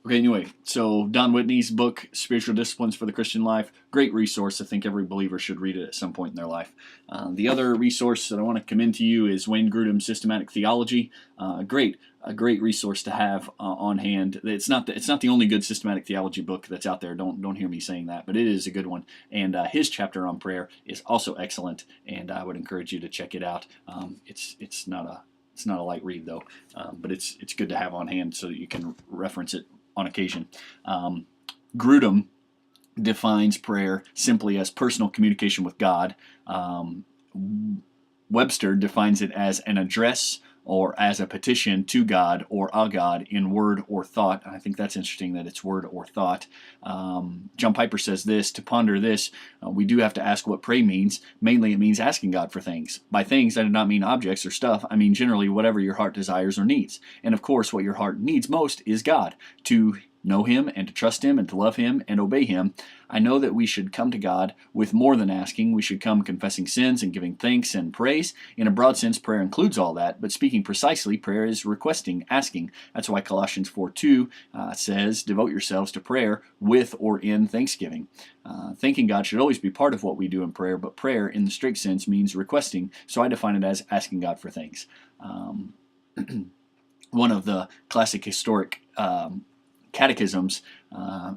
Okay, anyway, so Don Whitney's book, Spiritual Disciplines for the Christian Life, great resource. I think every believer should read it at some point in their life. The other resource that I want to commend to you is Wayne Grudem's Systematic Theology. A great resource to have on hand. It's not the only good systematic theology book that's out there. Don't hear me saying that, but it is a good one. And his chapter on prayer is also excellent, and I would encourage you to check it out. It's not a light read though, but it's good to have on hand so that you can reference it on occasion. Grudem defines prayer simply as personal communication with God. Webster defines it as an address or as a petition to God or a God in word or thought. I think that's interesting that it's word or thought. John Piper says this: to ponder this, we do have to ask what pray means. Mainly it means asking God for things. By things, I do not mean objects or stuff. I mean generally whatever your heart desires or needs. And of course, what your heart needs most is God. To know Him and to trust Him and to love Him and obey Him. I know that we should come to God with more than asking. We should come confessing sins and giving thanks and praise. In a broad sense, prayer includes all that, but speaking precisely, prayer is requesting, asking. That's why Colossians 4:2 says, devote yourselves to prayer with or in thanksgiving. Thanking God should always be part of what we do in prayer, but prayer in the strict sense means requesting, so I define it as asking God for things. One of the classic historic catechisms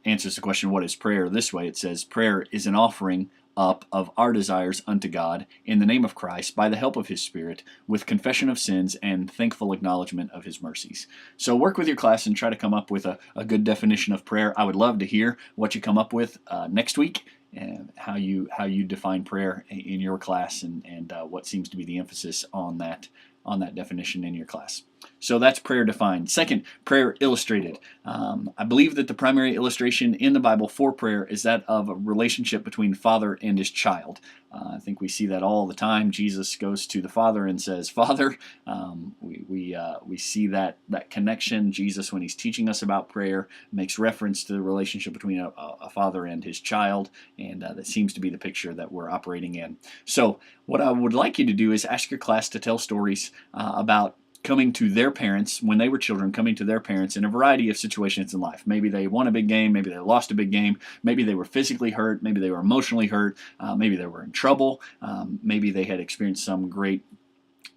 answers the question, what is prayer? This way: it says, prayer is an offering up of our desires unto God in the name of Christ by the help of His Spirit with confession of sins and thankful acknowledgement of His mercies. So work with your class and try to come up with a good definition of prayer. I would love to hear what you come up with next week, and how you define prayer in your class, and what seems to be the emphasis on that definition in your class. So that's prayer defined. Second, prayer illustrated. I believe that the primary illustration in the Bible for prayer is that of a relationship between Father and His child. I think we see that all the time. Jesus goes to the Father and says, Father. We see that connection. Jesus, when He's teaching us about prayer, makes reference to the relationship between a father and his child, and that seems to be the picture that we're operating in. So what I would like you to do is ask your class to tell stories about coming to their parents when they were children, coming to their parents in a variety of situations in life. Maybe they won a big game, maybe they lost a big game, maybe they were physically hurt, maybe they were emotionally hurt, maybe they were in trouble, maybe they had experienced some great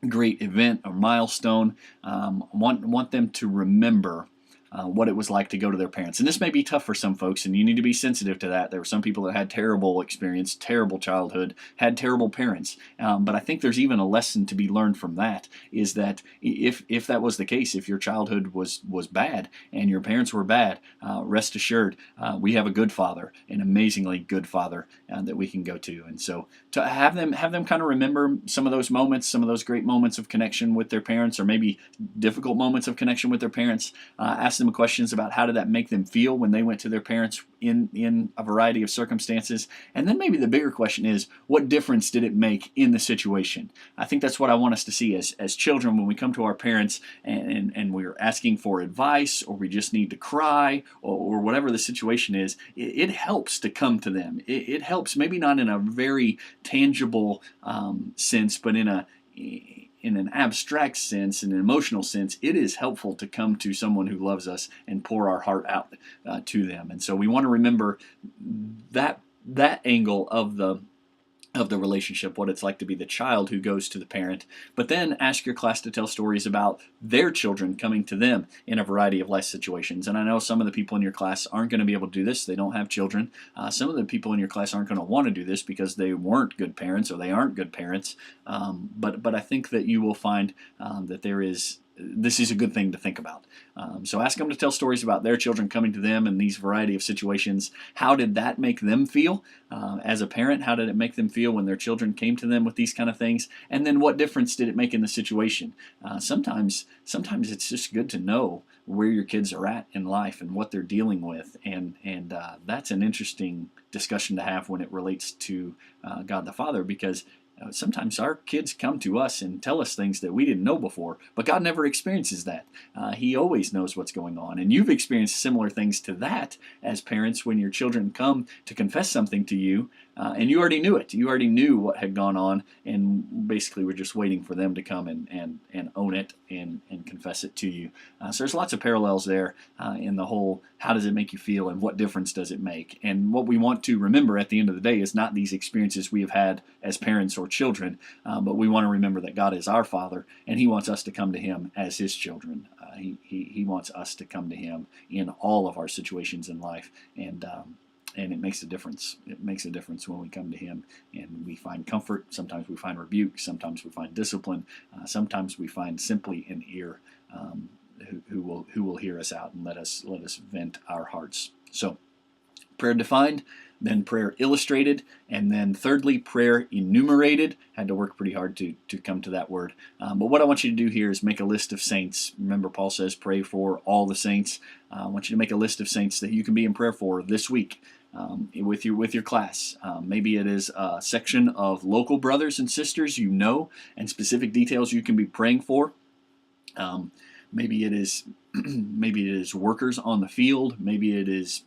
event or milestone. Want them to remember what it was like to go to their parents. And this may be tough for some folks, and you need to be sensitive to that. There were some people that had terrible experience, terrible childhood, had terrible parents. But I think there's even a lesson to be learned from that, is that if that was the case, if your childhood was bad and your parents were bad, rest assured we have a good Father, an amazingly good Father that we can go to. And so to have them kind of remember some of those moments, some of those great moments of connection with their parents, or maybe difficult moments of connection with their parents, ask them questions about how did that make them feel when they went to their parents in a variety of circumstances. And then maybe the bigger question is, what difference did it make in the situation? I think that's what I want us to see as children when we come to our parents and we're asking for advice, or we just need to cry, or whatever the situation is. It helps to come to them. It helps, maybe not in a very tangible sense, but in an abstract sense, in an emotional sense, it is helpful to come to someone who loves us and pour our heart out to them. And so we want to remember that angle of the relationship, what it's like to be the child who goes to the parent. But then ask your class to tell stories about their children coming to them in a variety of life situations. And I know some of the people in your class aren't going to be able to do this. They don't have children. Some of the people in your class aren't going to want to do this because they weren't good parents, or they aren't good parents. But I think that you will find that this is a good thing to think about. So ask them to tell stories about their children coming to them in these variety of situations. How did that make them feel as a parent? How did it make them feel when their children came to them with these kind of things? And then what difference did it make in the situation? Sometimes it's just good to know where your kids are at in life and what they're dealing with. And that's an interesting discussion to have when it relates to God the Father, because sometimes our kids come to us and tell us things that we didn't know before, but God never experiences that. He always knows what's going on. And you've experienced similar things to that as parents when your children come to confess something to you and you already knew it. You already knew what had gone on, and basically we're just waiting for them to come and own it and confess it to you. So there's lots of parallels there in the whole how does it make you feel and what difference does it make. And what we want to remember at the end of the day is not these experiences we have had as parents or children, but we want to remember that God is our Father, and He wants us to come to Him as His children. He wants us to come to Him in all of our situations in life, and it makes a difference. It makes a difference when we come to Him and we find comfort. Sometimes we find rebuke. Sometimes we find discipline. Sometimes we find simply an ear who will hear us out and let us vent our hearts. So, prayer defined, then prayer illustrated, and then thirdly, prayer enumerated. Had to work pretty hard to come to that word. But what I want you to do here is make a list of saints. Remember, Paul says pray for all the saints. I want you to make a list of saints that you can be in prayer for this week. With your class. Maybe it is a section of local brothers and sisters you know and specific details you can be praying for. Maybe it is workers on the field. Maybe it is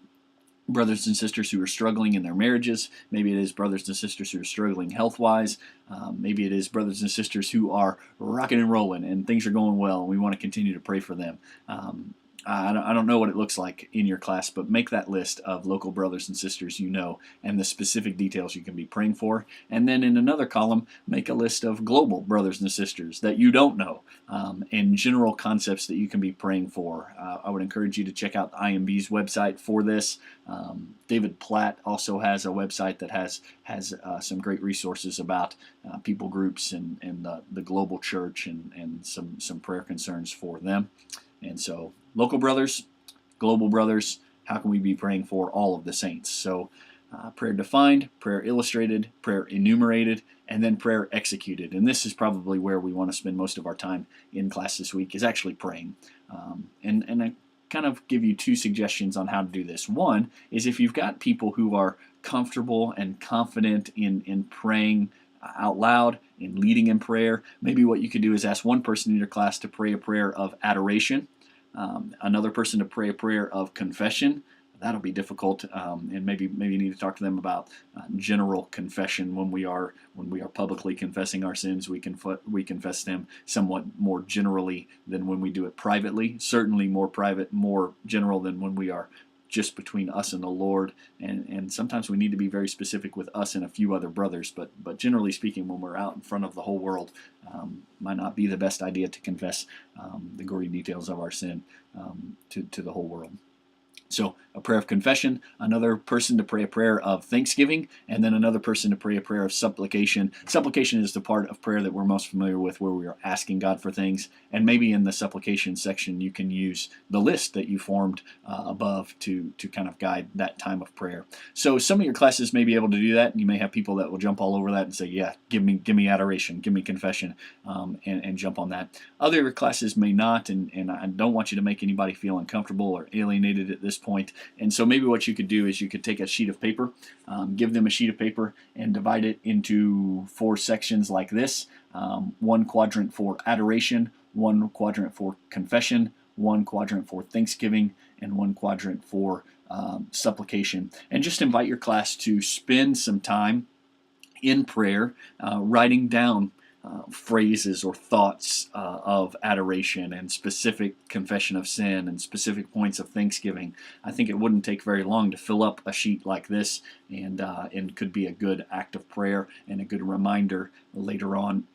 brothers and sisters who are struggling in their marriages. Maybe it is brothers and sisters who are struggling health-wise. Maybe it is brothers and sisters who are rocking and rolling and things are going well, and we want to continue to pray for them. I don't know what it looks like in your class, but make that list of local brothers and sisters you know and the specific details you can be praying for. And then in another column, make a list of global brothers and sisters that you don't know and general concepts that you can be praying for. I would encourage you to check out the IMB's website for this. David Platt also has a website that has some great resources about people groups and the global church and some prayer concerns for them. And so, local brothers, global brothers, how can we be praying for all of the saints? So, prayer defined, prayer illustrated, prayer enumerated, and then prayer executed. And this is probably where we want to spend most of our time in class this week, is actually praying. And I kind of give you two suggestions on how to do this. One is if you've got people who are comfortable and confident in praying out loud, in leading in prayer, maybe what you could do is ask one person in your class to pray a prayer of adoration, another person to pray a prayer of confession. That'll be difficult, and maybe you need to talk to them about general confession. When we are publicly confessing our sins, we confess them somewhat more generally than when we do it privately. Certainly more private, more general than when we are just between us and the Lord, and sometimes we need to be very specific with us and a few other brothers, but generally speaking, when we're out in front of the whole world, might not be the best idea to confess the gory details of our sin to the whole world. So a prayer of confession, another person to pray a prayer of thanksgiving, and then another person to pray a prayer of supplication. Supplication is the part of prayer that we're most familiar with, where we are asking God for things. And maybe in the supplication section, you can use the list that you formed above to kind of guide that time of prayer. So some of your classes may be able to do that, and you may have people that will jump all over that and say, yeah, give me adoration, give me confession, and jump on that. Other classes may not, and I don't want you to make anybody feel uncomfortable or alienated at this point. And so maybe what you could do is you could take a sheet of paper, give them a sheet of paper, and divide it into 4 sections like this. One quadrant for adoration, one quadrant for confession, one quadrant for thanksgiving, and one quadrant for supplication. And just invite your class to spend some time in prayer, writing down phrases or thoughts of adoration and specific confession of sin and specific points of thanksgiving. I think it wouldn't take very long to fill up a sheet like this, and could be a good act of prayer and a good reminder later on.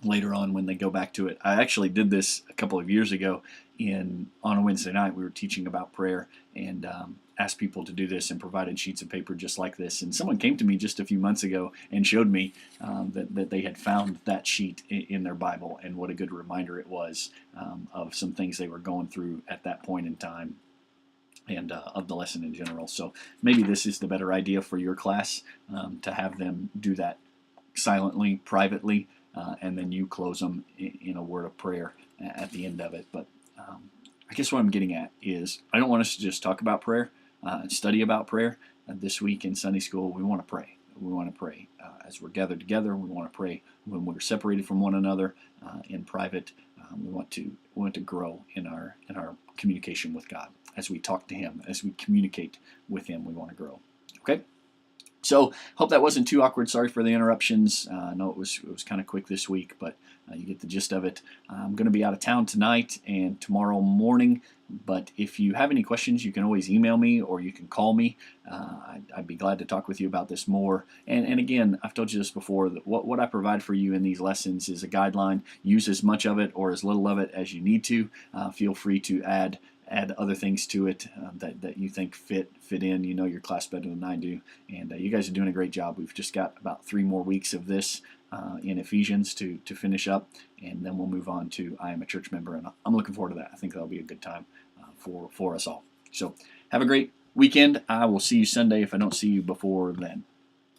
Later on when they go back to it. I actually did this a couple of years ago on a Wednesday night. We were teaching about prayer and asked people to do this and provided sheets of paper just like this. And someone came to me just a few months ago and showed me that they had found that sheet in their Bible, and what a good reminder it was of some things they were going through at that point in time, and of the lesson in general. So maybe this is the better idea for your class, to have them do that silently, privately, and then you close them in a word of prayer at the end of it. But I guess what I'm getting at is I don't want us to just talk about prayer, study about prayer. This week in Sunday school, we want to pray. We want to pray as we're gathered together. We want to pray when we're separated from one another in private. We want to grow in our communication with God. As we talk to Him, as we communicate with Him, we want to grow. Okay? So hope that wasn't too awkward. Sorry for the interruptions. I know it was kind of quick this week, but you get the gist of it. I'm going to be out of town tonight and tomorrow morning. But if you have any questions, you can always email me or you can call me. I'd be glad to talk with you about this more. And again, I've told you this before, that what I provide for you in these lessons is a guideline. Use as much of it or as little of it as you need to. Feel free to add other things to it that you think fit in. You know your class better than I do, and you guys are doing a great job. We've just got about 3 more weeks of this in Ephesians to finish up, and then we'll move on to I Am a Church Member, and I'm looking forward to that. I think that'll be a good time for us all. So have a great weekend. I will see you Sunday if I don't see you before then.